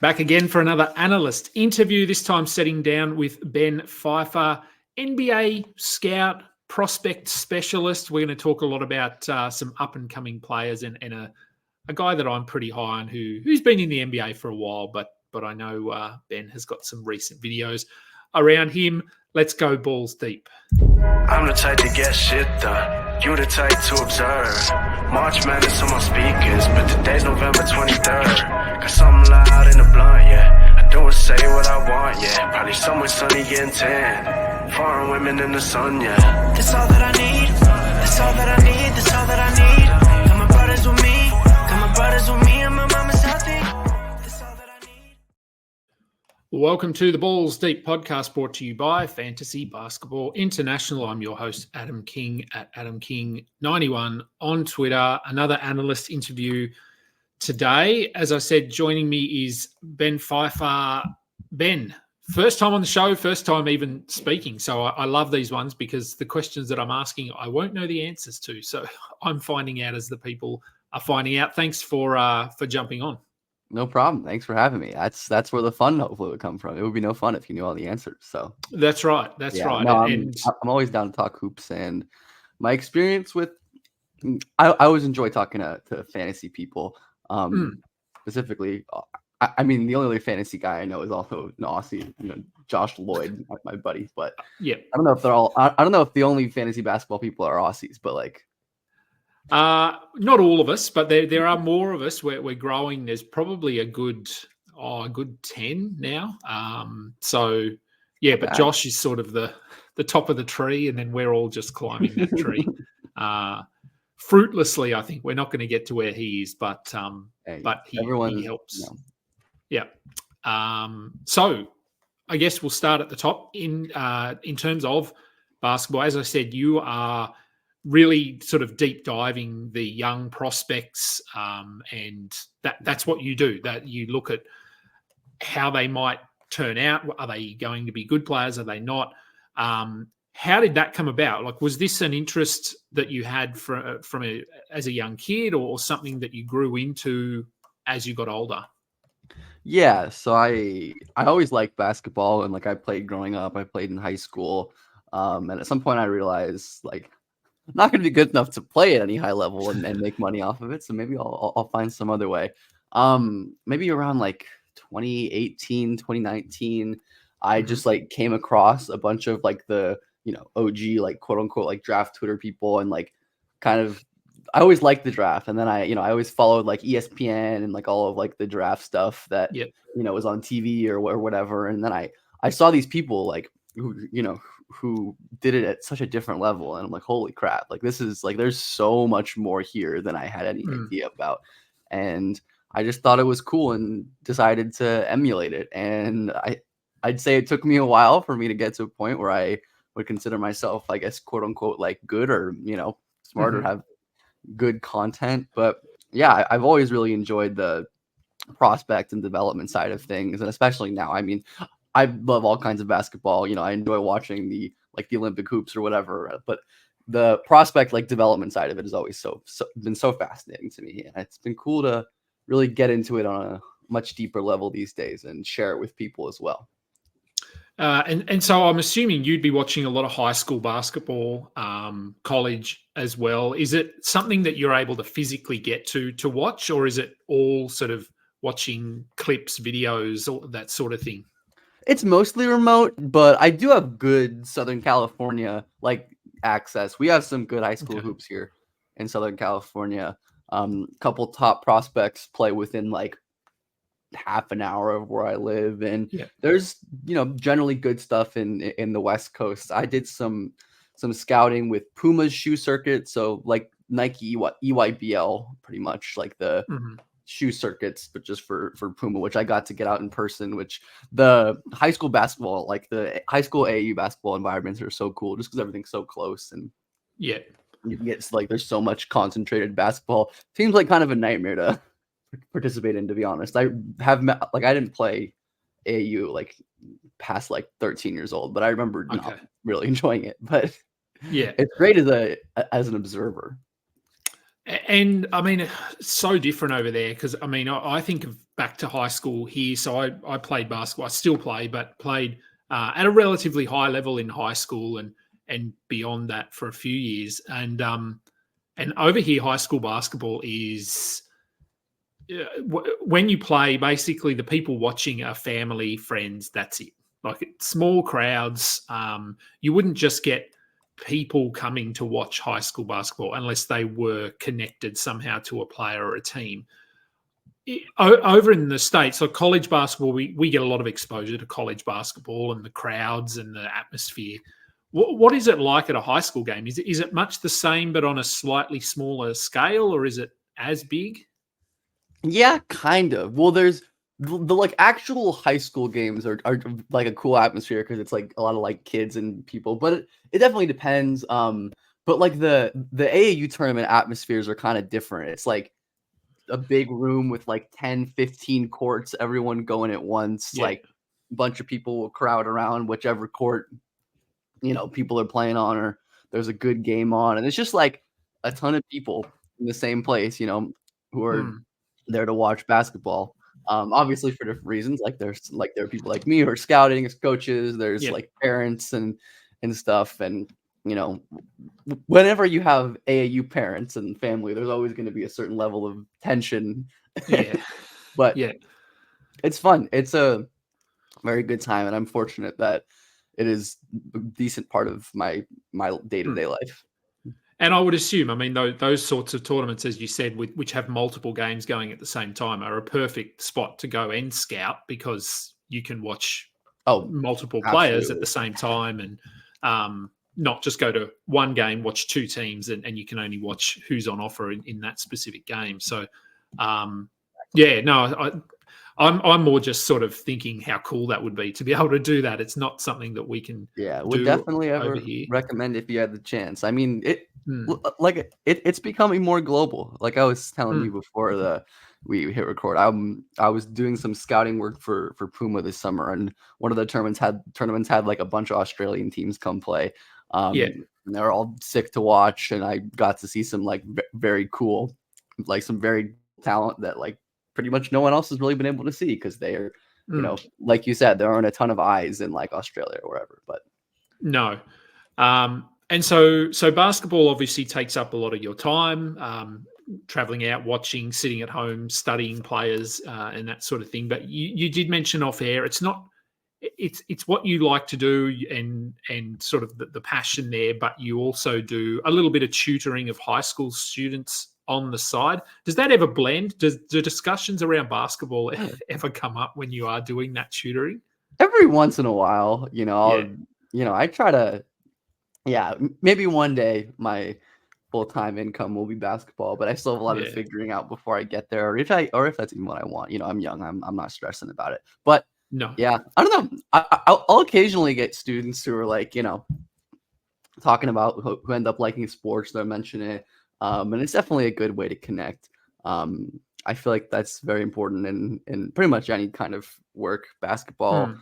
Back again for another analyst interview, this time sitting down with Ben Pfeifer, NBA scout, prospect specialist. We're going to talk a lot about some up-and-coming players and a guy that I'm pretty high on who's been in the NBA for a while, but I know Ben has got some recent videos around him. Let's go balls deep. I'm the type to get shit done. You the type to observe. March Madness on my speakers, but today's November 23rd. Got something loud in the blunt, yeah. I don't say what I want, yeah. Probably somewhere sunny getting tan. Foreign women in the sun, yeah. That's all that I need. That's all that I need. That's all that I need. Got my brothers with me. Got my brothers with me, and my mama's healthy. That's all that I need. Welcome to the Balls Deep podcast, brought to you by Fantasy Basketball International. I'm your host, Adam King, at AdamKing91 on Twitter. Another analyst interview today. As I said, joining me is Ben Pfeifer. Ben, first time on the show, first time even speaking. So I love these ones because the questions that I'm asking, I won't know the answers to. So I'm finding out as the people are finding out. Thanks for jumping on. No problem. Thanks for having me. That's where the fun hopefully would come from. It would be no fun if you knew all the answers. So that's right. That's right. No, I'm always down to talk hoops, and my experience with I always enjoy talking to fantasy people. Specifically, I mean, the only fantasy guy I know is also an Aussie, Josh Lloyd, my buddy. But yeah, I don't know if they're all. I don't know if the only fantasy basketball people are Aussies, but like. Not all of us, but there are more of us. We're growing. There's probably a good 10 now. So yeah, but Josh is sort of the top of the tree, and then we're all just climbing that tree. Fruitlessly, I think. We're not going to get to where he is, but he helps. No. Yeah. So I guess we'll start at the top in terms of basketball. As I said, you are really sort of deep diving the young prospects, and that's what you do. That you look at how they might turn out. Are they going to be good players? Are they not? How did that come about? Like, was this an interest that you had as a young kid, or something that you grew into as you got older? Yeah, so I always liked basketball, and like I played growing up. I played in high school, and at some point I realized like. I'm not going to be good enough to play at any high level and make money off of it. So maybe I'll find some other way. Maybe around like 2018, 2019, I just like came across a bunch of like the, OG, like quote unquote, like draft Twitter people, and like kind of, I always liked the draft. And then I always followed like ESPN and like all of like the draft stuff that, was on TV or whatever. And then I saw these people like, who did it at such a different level, and I'm like, holy crap, like this is like there's so much more here than I had any idea about. And I just thought it was cool and decided to emulate it. And I'd say it took me a while for me to get to a point where I would consider myself, I guess, quote unquote, like good or smart or have good content. But yeah, I've always really enjoyed the prospect and development side of things, and especially now. I mean, I love all kinds of basketball. I enjoy watching the Olympic hoops or whatever, but the prospect development side of it has always been so fascinating to me. And it's been cool to really get into it on a much deeper level these days and share it with people as well. And so I'm assuming you'd be watching a lot of high school basketball, college as well. Is it something that you're able to physically get to watch, or is it all sort of watching clips, videos, or that sort of thing? It's mostly remote, but I do have good Southern California access. We have some good high school hoops here in Southern California. Couple top prospects play within half an hour of where I live, and there's generally good stuff in the West Coast. I did some scouting with Puma's shoe circuit, so Nike EYBL, pretty much the shoe circuits, but just for Puma, which I got to get out in person, which the high school basketball, the high school AAU basketball environments are so cool just because everything's so close. And you can get there's so much concentrated basketball. Seems like kind of a nightmare to participate in, to be honest. I didn't play AAU past 13 years old, but I remember not really enjoying it. But it's great as an observer. And I mean, it's so different over there because I mean, I think of back to high school here. So I played basketball. I still play, but played at a relatively high level in high school and beyond that for a few years. And over here, high school basketball is when you play, basically the people watching are family, friends. That's it. Like small crowds. You wouldn't just get people coming to watch high school basketball unless they were connected somehow to a player or a team. Over in the States, so college basketball, we get a lot of exposure to college basketball and the crowds and the atmosphere. What is it like at a high school game? Is it much the same but on a slightly smaller scale, or is it as big? Yeah, kind of. Well, there's the like actual high school games are like a cool atmosphere because it's like a lot of like kids and people, but it definitely depends. But like the AAU tournament atmospheres are kind of different. It's like a big room with like 10, 15 courts, everyone going at once, like a bunch of people will crowd around whichever court, people are playing on, or there's a good game on. And it's just like a ton of people in the same place, who are there to watch basketball. Obviously for different reasons. Like there are people like me who are scouting as coaches. There's like parents and stuff. And whenever you have AAU parents and family, there's always going to be a certain level of tension. But it's fun. It's a very good time, and I'm fortunate that it is a decent part of my day-to-day life. And I would assume, I mean, those sorts of tournaments, as you said, which have multiple games going at the same time, are a perfect spot to go and scout because you can watch multiple players at the same time and not just go to one game, watch two teams, and you can only watch who's on offer in that specific game. So, I'm more just sort of thinking how cool that would be to be able to do that. It's not something that we can would definitely ever recommend if you had the chance. I mean, it's becoming more global. Like I was telling you before we hit record, I was doing some scouting work for Puma this summer, and one of the tournaments had like a bunch of Australian teams come play. And they're all sick to watch, and I got to see some like very cool, like some very talent that like pretty much no one else has really been able to see because they are, like you said, there aren't a ton of eyes in like Australia or wherever. But no, and so basketball obviously takes up a lot of your time, traveling out, watching, sitting at home, studying players, and that sort of thing. But you did mention off air, it's not. It's what you like to do and sort of the passion there, but you also do a little bit of tutoring of high school students on the side. Does that ever blend? Do discussions around basketball ever come up when you are doing that tutoring? Every once in a while, I try to, maybe one day my full-time income will be basketball, but I still have a lot of figuring out before I get there, or if that's even what I want. I'm young. I'm not stressing about it, but no. Yeah. I don't know. I'll occasionally get students who are like, talking about who end up liking sports. They'll mention it. And it's definitely a good way to connect. I feel like that's very important in pretty much any kind of work, basketball,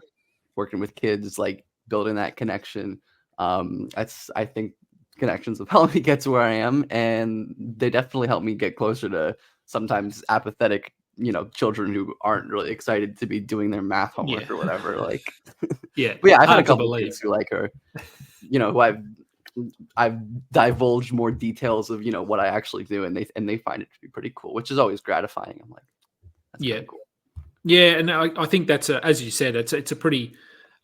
working with kids, like building that connection. I think connections have helped me get to where I am, and they definitely help me get closer to sometimes apathetic children who aren't really excited to be doing their math homework or whatever. Like, but I've had a couple of kids who like are, who I've divulged more details of, what I actually do, and they find it to be pretty cool, which is always gratifying. I'm like, that's cool. Yeah, and I think that's as you said, it's a pretty,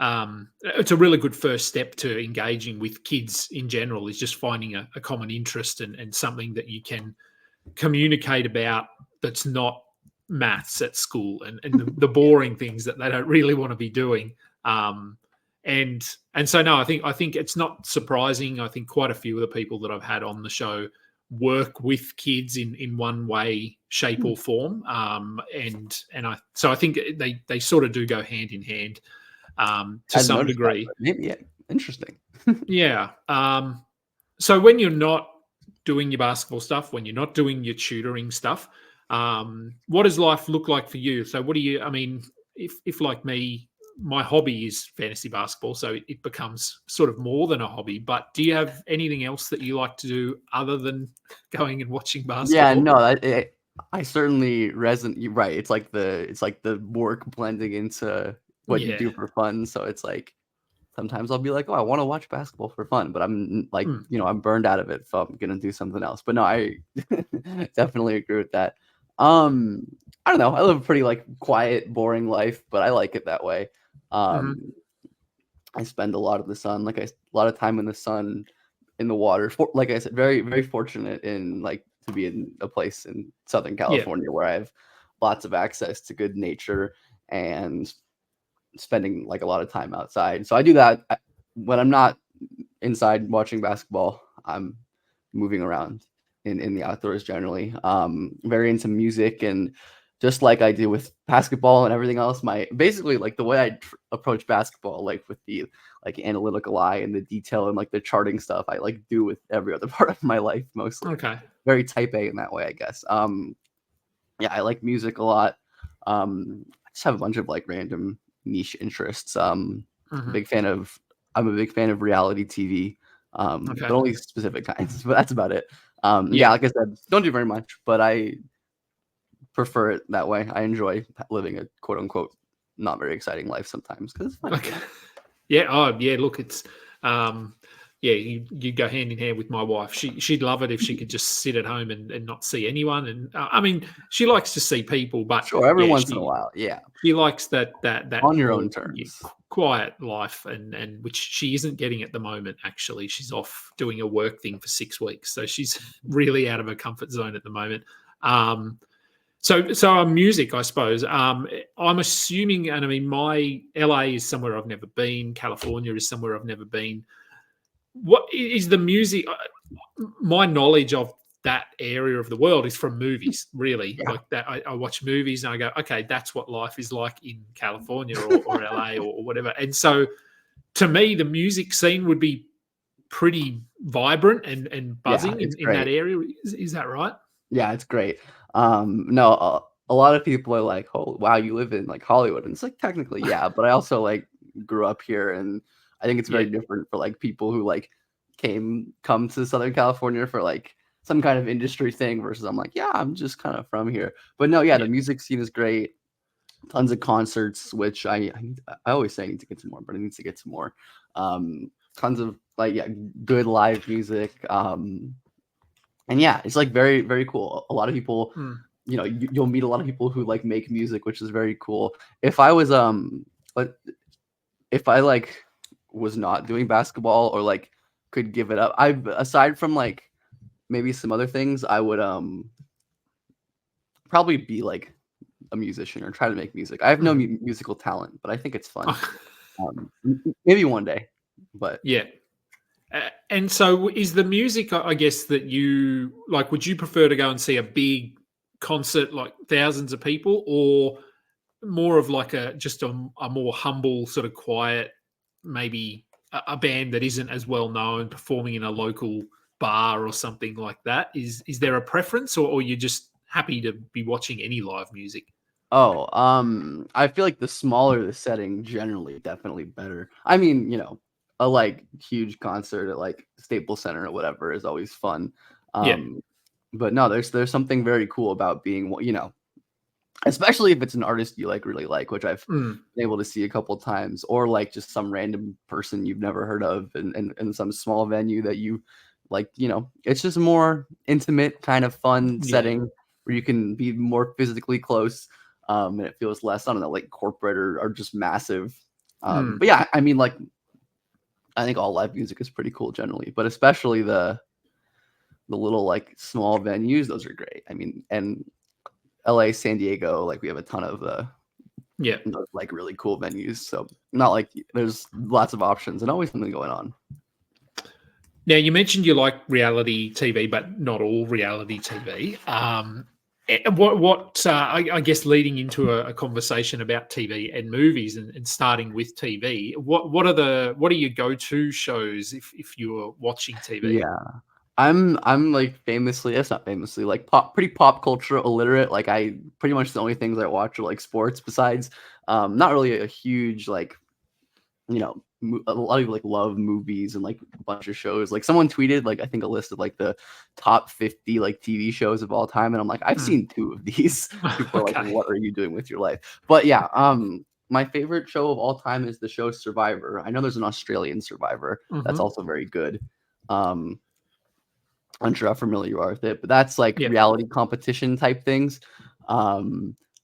it's a really good first step to engaging with kids in general, is just finding a common interest and something that you can communicate about that's not maths at school and the boring things that they don't really want to be doing. And so no, I think it's not surprising. I think quite a few of the people that I've had on the show work with kids in one way, shape, or form. So I think they sort of do go hand in hand to some degree. Yeah, interesting. Yeah. So when you're not doing your basketball stuff, when you're not doing your tutoring stuff, what does life look like for you? So what do you, I mean, if like me, my hobby is fantasy basketball, so it becomes sort of more than a hobby. But do you have anything else that you like to do other than going and watching basketball? Yeah, no, I certainly resonate. You're right. It's like the work blending into what you do for fun. So it's like sometimes I'll be like, oh, I want to watch basketball for fun, but I'm like, I'm burned out of it, so I'm gonna do something else. But no, I definitely agree with that. I don't know. I live a pretty like quiet, boring life, but I like it that way. I spend a lot of time in the sun, in the water. Like I said, very, very fortunate in like to be in a place in Southern California where I have lots of access to good nature and spending like a lot of time outside. So I do that when I'm not inside watching basketball. I'm moving around in the outdoors generally. Very into music, and just like I do with basketball and everything else, basically like the way I approach basketball, like with the like analytical eye and the detail and like the charting stuff, I like do with every other part of my life mostly. Okay. Very type A in that way, I guess. Yeah, I like music a lot. I just have a bunch of like random niche interests. I'm a big fan of reality TV, but only specific kinds. But that's about it. Yeah, like I said, don't do very much, but I prefer it that way. I enjoy living a quote unquote not very exciting life sometimes because it's fun. Okay. Yeah. Oh, yeah. Look, it's you go hand in hand with my wife. She'd love it if she could just sit at home and not see anyone. And I mean, she likes to see people, but sure, every once in a while, she likes that on your own terms, quiet life, and which she isn't getting at the moment. Actually, she's off doing a work thing for 6 weeks, so she's really out of her comfort zone at the moment. So music, I suppose. I'm assuming, and I mean, my LA is somewhere I've never been. California is somewhere I've never been. What is the music? My knowledge of that area of the world is from movies, really. Like that, I watch movies and I go, okay, that's what life is like in California or LA or whatever. And so, to me, the music scene would be pretty vibrant and buzzing in that area. Is that right? Yeah, it's great. No, a lot of people are like, oh, wow, you live in like Hollywood. And it's like, technically, yeah, but I also like grew up here, and I think it's very different for like people who like come to Southern California for like some kind of industry thing versus I'm like, yeah, I'm just kind of from here. But no, the music scene is great. Tons of concerts, which I always say I need to get to more, but I need to get to more. Tons of like, good live music. And yeah, it's like very, very cool. A lot of people, you'll meet a lot of people who like make music, which is very cool. If I was if I like was not doing basketball or like could give it up, aside from like maybe some other things, I would probably be like a musician or try to make music. I have no musical talent, but I think it's fun. Maybe one day, but yeah. And so is the music, I guess, that you like, would you prefer to go and see a big concert, like thousands of people, or more of like a more humble sort of quiet, maybe a band that isn't as well known performing in a local bar or something like that? Is there a preference, or you're just happy to be watching any live music? Oh, I feel like the smaller the setting, generally, definitely better. I mean, a like huge concert at like Staples Center or whatever is always fun. But no, there's something very cool about being, especially if it's an artist you like really like, which I've been able to see a couple times, or like just some random person you've never heard of in some small venue that you like, it's just a more intimate kind of fun setting where you can be more physically close. And it feels less, I don't know, like corporate or just massive. But yeah, I mean, like, I think all live music is pretty cool generally, but especially the little like small venues, those are great. I mean, and LA, San Diego, like we have a ton of like really cool venues. So not like there's lots of options and always something going on. Now you mentioned you like reality TV, but not all reality TV. I guess leading into a conversation about TV and movies and starting with TV, what are your go-to shows if you're watching TV? Yeah. I'm like famously, it's not famously, like pretty pop culture illiterate. Like I pretty much the only things I watch are like sports besides not really a huge like, you know, a lot of people like love movies and like a bunch of shows. Like someone tweeted like I think a list of like the top 50 like TV shows of all time, and I'm like, I've seen 2 of these. People are like, what are you doing with your life? But yeah, my favorite show of all time is the show Survivor. I know there's an Australian Survivor that's also very good. I'm sure how familiar you are with it, but that's like reality competition type things,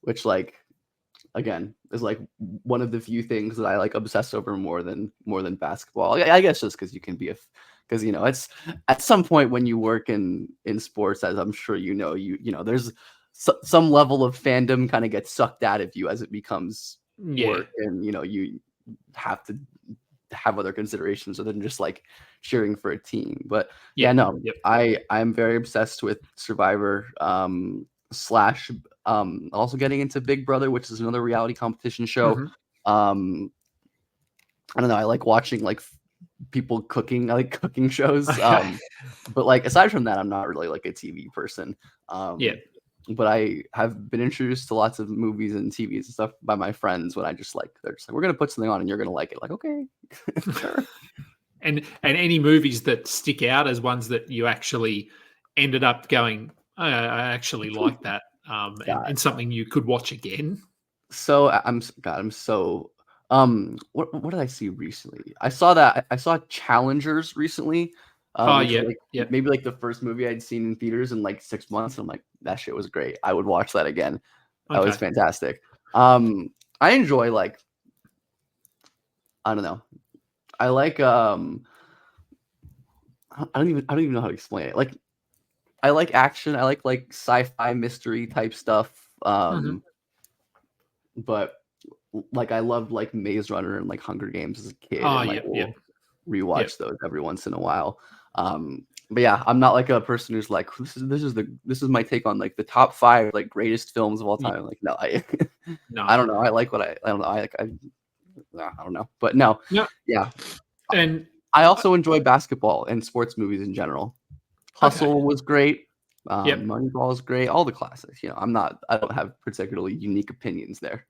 which like again is like one of the few things that I like obsess over more than basketball. I guess just because you can be because you know it's at some point when you work in sports, as I'm sure you know, there's some level of fandom kind of gets sucked out of you as it becomes work, and you know you have to have other considerations other than just like cheering for a team. But I'm very obsessed with Survivor slash also getting into Big Brother, which is another reality competition show. I don't know, I like watching like people cooking. I like cooking shows. But like aside from that, I'm not really like a TV person. But I have been introduced to lots of movies and TVs and stuff by my friends when they're just like, we're gonna put something on and you're gonna like it. Like, okay, sure. And any movies that stick out as ones that you actually ended up going, I actually like that, and something you could watch again. So I'm so what did I see recently? I saw Challengers recently. Maybe like the first movie I'd seen in theaters in like 6 months. I'm like, that shit was great. I would watch that again. That was fantastic. I enjoy like, I don't know. I like I don't even know how to explain it. Like I like action. I like sci-fi mystery type stuff. But like I loved like Maze Runner and like Hunger Games as a kid. We'll rewatch those every once in a while. But yeah, I'm not like a person who's like, this is my take on like the top 5 like greatest films of all time. Like no, I don't know. I like what I don't know. I don't know. But no. Yeah. And I also enjoy basketball and sports movies in general. Hustle was great. Moneyball is great. All the classics. You know, I don't have particularly unique opinions there.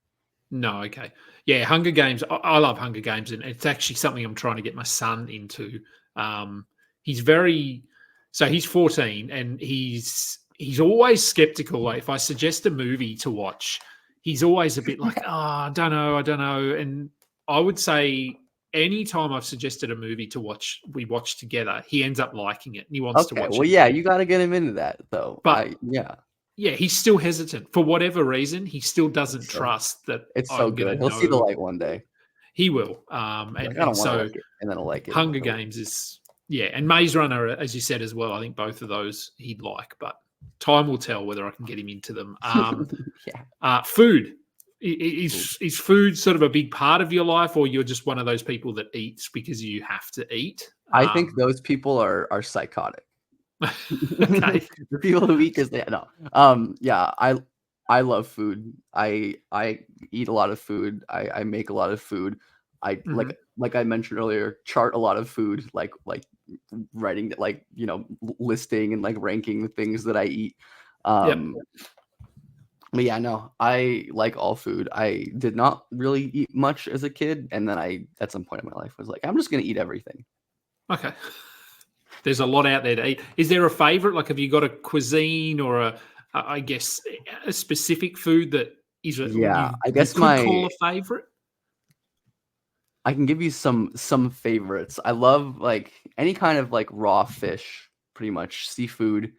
No, okay. Yeah, Hunger Games. I love Hunger Games, and it's actually something I'm trying to get my son into. He's 14, and he's always skeptical. Like if I suggest a movie to watch, he's always a bit like, I don't know. And I would say anytime I've suggested a movie to watch, we watch together, he ends up liking it and he wants to watch it. Well, yeah, you got to get him into that though. But yeah, he's still hesitant for whatever reason. He still doesn't trust that it's so good. He'll see the light one day. He will. And so like it, and then he'll like it. Hunger Games is and Maze Runner, as you said as well. I think both of those he'd like, but time will tell whether I can get him into them. Food. Is food sort of a big part of your life, or you're just one of those people that eats because you have to eat? I think those people are psychotic. The people who eat because they I love food. I eat a lot of food. I make a lot of food. I like I mentioned earlier, chart a lot of food, like writing, like, you know, listing and like ranking the things that I eat. But yeah, no, I like all food. I did not really eat much as a kid, and then I at some point in my life was like, I'm just gonna eat everything. Okay. There's a lot out there to eat. Is there a favorite? Like, have you got a cuisine or I guess a specific food that is I guess call a favorite? I can give you some favorites. I love like any kind of like raw fish, pretty much seafood,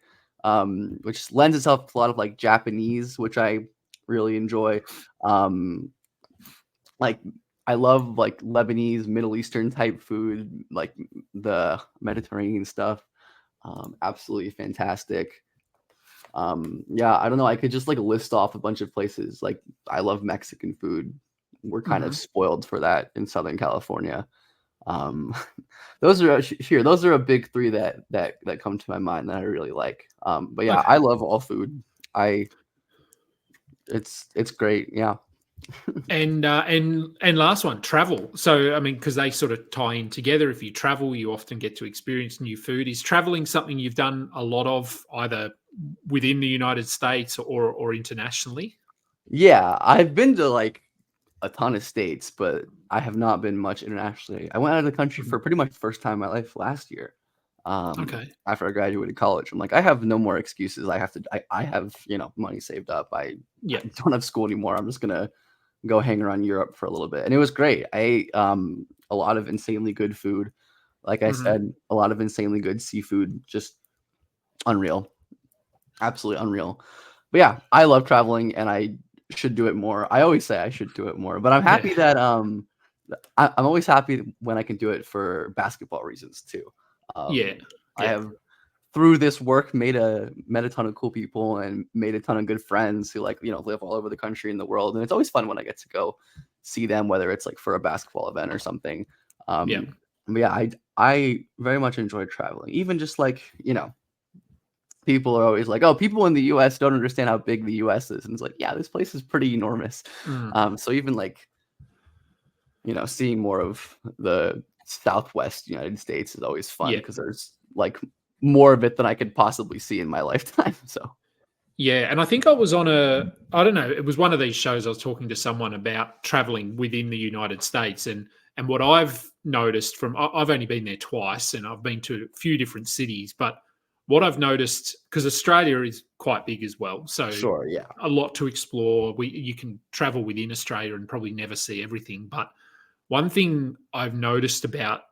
which lends itself to a lot of like Japanese, which I really enjoy. Like I love like Lebanese, Middle Eastern type food, like the Mediterranean stuff. Absolutely fantastic. I don't know. I could just like list off a bunch of places. Like I love Mexican food. We're kind of spoiled for that in Southern California. Those are a big 3 that come to my mind that I really like. But yeah, I love all food. It's great. Yeah. And last one, travel. So I mean, because they sort of tie in together. If you travel, you often get to experience new food. Is traveling something you've done a lot of, either within the United States or internationally? Yeah, I've been to like a ton of states, but I have not been much internationally. I went out of the country for pretty much the first time in my life last year. Okay. After I graduated college, I'm like, I have no more excuses. I have, money saved up. I don't have school anymore. I'm just gonna go hang around Europe for a little bit. And it was great. I ate a lot of insanely good food. Like I said, a lot of insanely good seafood, just unreal. Absolutely unreal. But yeah, I love traveling and I should do it more. I always say I should do it more, but I'm happy that I'm always happy when I can do it for basketball reasons too. I have through this work met a ton of cool people and made a ton of good friends who live all over the country and the world. And it's always fun when I get to go see them, whether it's like for a basketball event or something. But yeah, I very much enjoy traveling. Even just people are always like, oh, people in the US don't understand how big the US is. And it's like, yeah, this place is pretty enormous. So even seeing more of the Southwest United States is always fun because there's more of it than I could possibly see in my lifetime. So yeah, and I think I was on I don't know, it was one of these shows I was talking to someone about traveling within the United States, and what I've noticed I've only been there twice and I've been to a few different cities, but what I've noticed, because Australia is quite big as well, so sure, yeah, a lot to explore. You can travel within Australia and probably never see everything, but one thing I've noticed about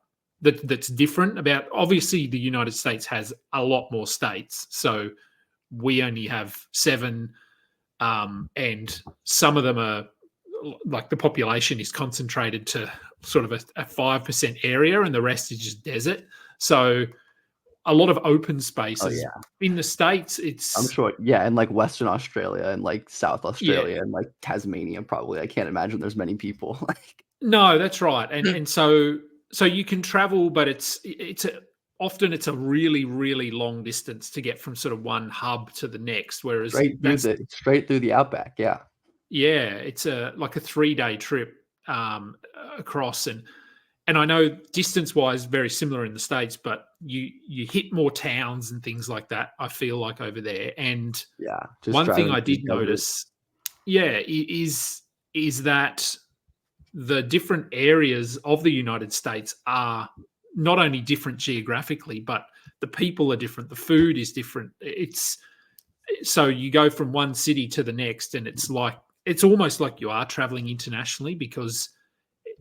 that's different about, obviously the United States has a lot more states, so we only have 7, and some of them are like the population is concentrated to sort of a 5% area and the rest is just desert. So a lot of open spaces. In the States, I'm sure, and like Western Australia and like South Australia and like Tasmania, probably. I can't imagine there's many people. No, that's right. And so you can travel, but often it's a really, really long distance to get from sort of one hub to the next. Whereas straight through the outback, it's like a 3-day trip across, and I know distance-wise very similar in the States, but you hit more towns and things like that, I feel like, over there. And one thing I did notice, is that the different areas of the United States are not only different geographically, but the people are different. The food is different. So you go from one city to the next, and it's almost like you are traveling internationally because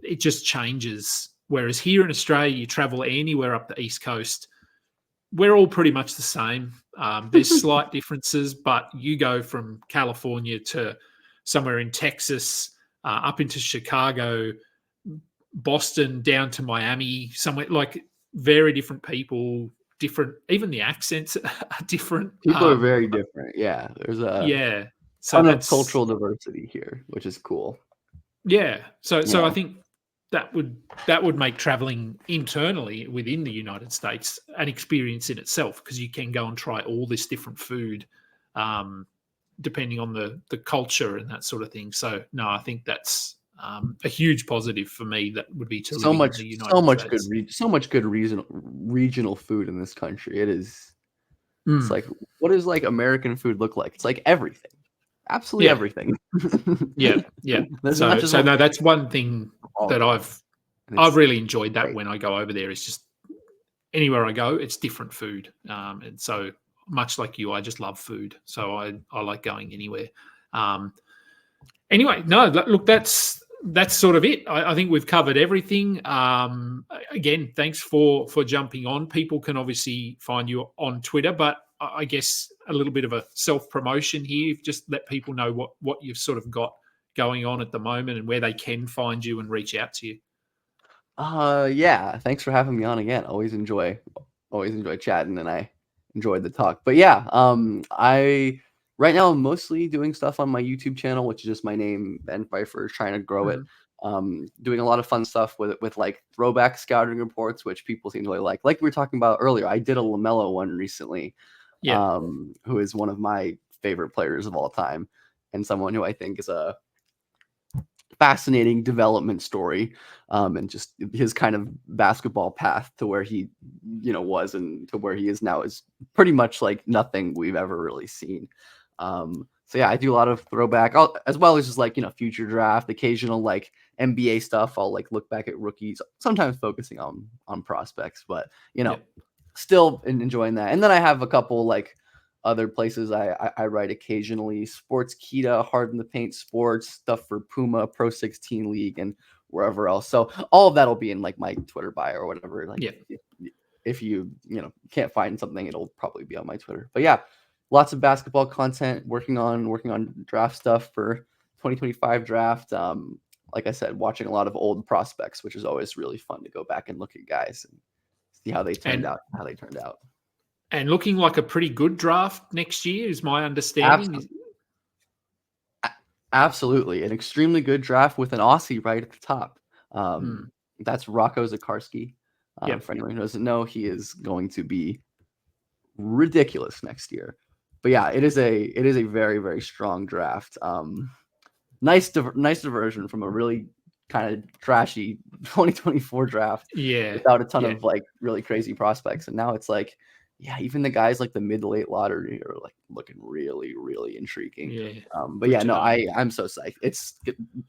it just changes. Whereas here in Australia, you travel anywhere up the East Coast, we're all pretty much the same. There's slight differences, but you go from California to somewhere in Texas, up into Chicago, Boston, down to Miami, somewhere like very different people, different, even the accents are different. People are very different. Yeah. There's a ton of cultural diversity here, which is cool. Yeah. So I think that would make traveling internally within the United States an experience in itself, because you can go and try all this different food, depending on the culture and that sort of thing. So no, I think that's a huge positive for me. That would be to live in the United States. So much good regional food in this country. It is. It's like, what does like American food look like? It's like everything. Absolutely everything. Yeah. So no, that's one thing that I've really enjoyed that when I go over there. It's just anywhere I go, it's different food. And so much like you, I just love food. So I like going anywhere. Anyway, no, look, that's sort of it. I think we've covered everything. Again, thanks for jumping on. People can obviously find you on Twitter, but I guess a little bit of a self-promotion here. Just let people know what you've sort of got going on at the moment and where they can find you and reach out to you. Yeah, thanks for having me on again. Always enjoy chatting, and I enjoyed the talk. But yeah, right now I'm mostly doing stuff on my YouTube channel, which is just my name, Ben Pfeifer, trying to grow it. Doing a lot of fun stuff with like throwback scouting reports, which people seem to really like. Like we were talking about earlier, I did a LaMelo one recently. Who is one of my favorite players of all time, and someone who I think is a fascinating development story, and just his kind of basketball path to where he, was and to where he is now is pretty much like nothing we've ever really seen. So yeah, I do a lot of throwback, as well as just like, future draft, occasional like NBA stuff. I'll like look back at rookies, sometimes focusing on prospects, but still enjoying that. And then I have a couple like other places I write occasionally: Sportskeeda, Hard in the Paint Sports, stuff for Puma, Pro 16 League, and wherever else. So all of that'll be in like my Twitter bio or whatever. Like if you can't find something, it'll probably be on my Twitter. But yeah, lots of basketball content, working on draft stuff for 2025 draft. Like I said, watching a lot of old prospects, which is always really fun to go back and look at guys and see how they turned out. And looking like a pretty good draft next year is my understanding. Absolutely. An extremely good draft with an Aussie right at the top. That's Rocco Zakarski. For anyone who doesn't know, he is going to be ridiculous next year. But yeah, it is a very, very strong draft. Nice diversion from a really kind of trashy 2024 draft. Yeah. Without a ton of like really crazy prospects. And now it's like, even the guys like the mid to late lottery are like looking really, really intriguing. Yeah. But yeah, no, I'm so psyched.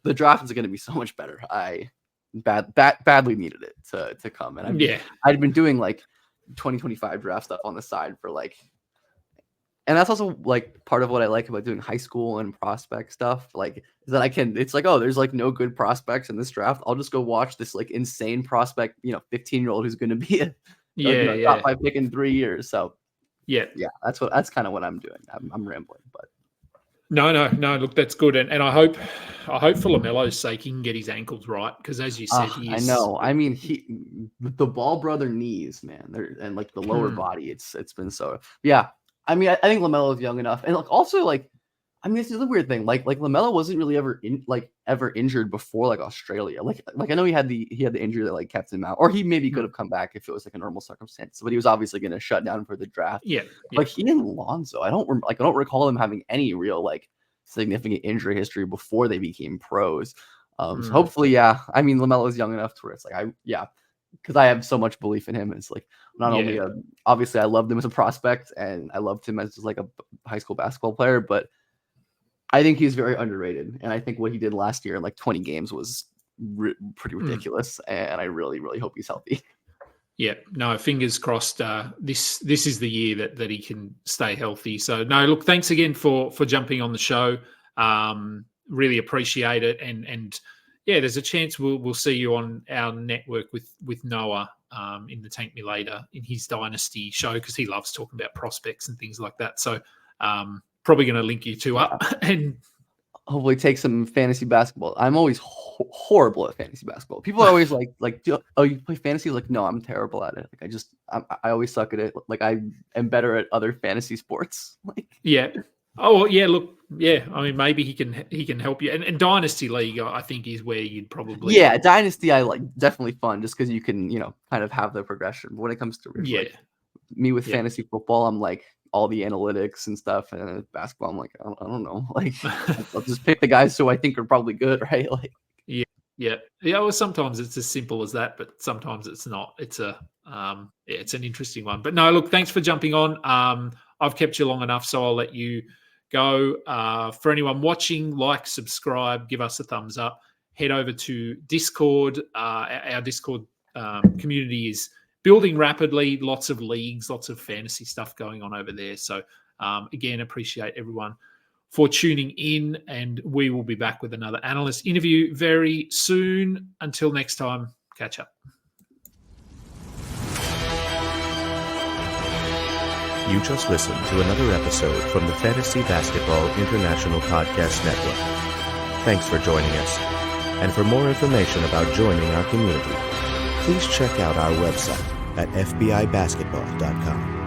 The draft is going to be so much better. I badly needed it to come. And I'd been doing like 2025 draft stuff on the side for like, and that's also like part of what I like about doing high school and prospect stuff. Like, is that it's like, oh, there's like no good prospects in this draft. I'll just go watch this like insane prospect, 15-year-old who's going to be top 5 pick in 3 years. So that's kind of what I'm doing. I'm rambling, but no. Look, that's good, and I hope for LaMelo's sake he can get his ankles right, because as you said, I know. I mean, the Ball brother knees, man, and like the lower body. It's been so I mean, I think LaMelo is young enough, and like also like, I mean, this is a weird thing. Like LaMelo wasn't really ever injured before like Australia. Like I know he had the injury that like kept him out, or he maybe could have come back if it was like a normal circumstance. But he was obviously going to shut down for the draft. Yeah. Like he and Lonzo, I don't recall them having any real like significant injury history before they became pros. So hopefully, I mean, LaMelo is young enough to where it's like because I have so much belief in him. It's like not only obviously I loved him as a prospect and I loved him as just like a high school basketball player, but I think he's very underrated. And I think what he did last year in like 20 games was pretty ridiculous. And I really, really hope he's healthy. Yeah, no, fingers crossed. This is the year that he can stay healthy. So no, look, thanks again for jumping on the show. Really appreciate it. And there's a chance we'll see you on our network with Noah in the Tank Me Later in his Dynasty show, because he loves talking about prospects and things like that. So probably going to link you two up and hopefully take some fantasy basketball. I'm always horrible at fantasy basketball. People are always like, oh, you play fantasy? Like, no, I'm terrible at it. Like, I always suck at it. Like, I am better at other fantasy sports. Like, Oh yeah, look, I mean, maybe he can help you. And Dynasty League, I think, is where you'd probably Dynasty. I like definitely fun just because you can kind of have the progression. But when it comes to like, me with fantasy football, I'm like all the analytics and stuff, and basketball, I'm like I don't know, like I'll just pick the guys who I think are probably good, right? Like well, sometimes it's as simple as that, but sometimes it's not. It's it's an interesting one. But no, look, thanks for jumping on. I've kept you long enough, so I'll let you go. For anyone watching, like, subscribe, give us a thumbs up. Head over to Discord. Our Discord community is building rapidly. Lots of leagues, lots of fantasy stuff going on over there. So again, appreciate everyone for tuning in, and we will be back with another analyst interview very soon. Until next time, catch up. You just listened to another episode from the Fantasy Basketball International Podcast Network. Thanks for joining us. And for more information about joining our community, please check out our website at fbibasketball.com.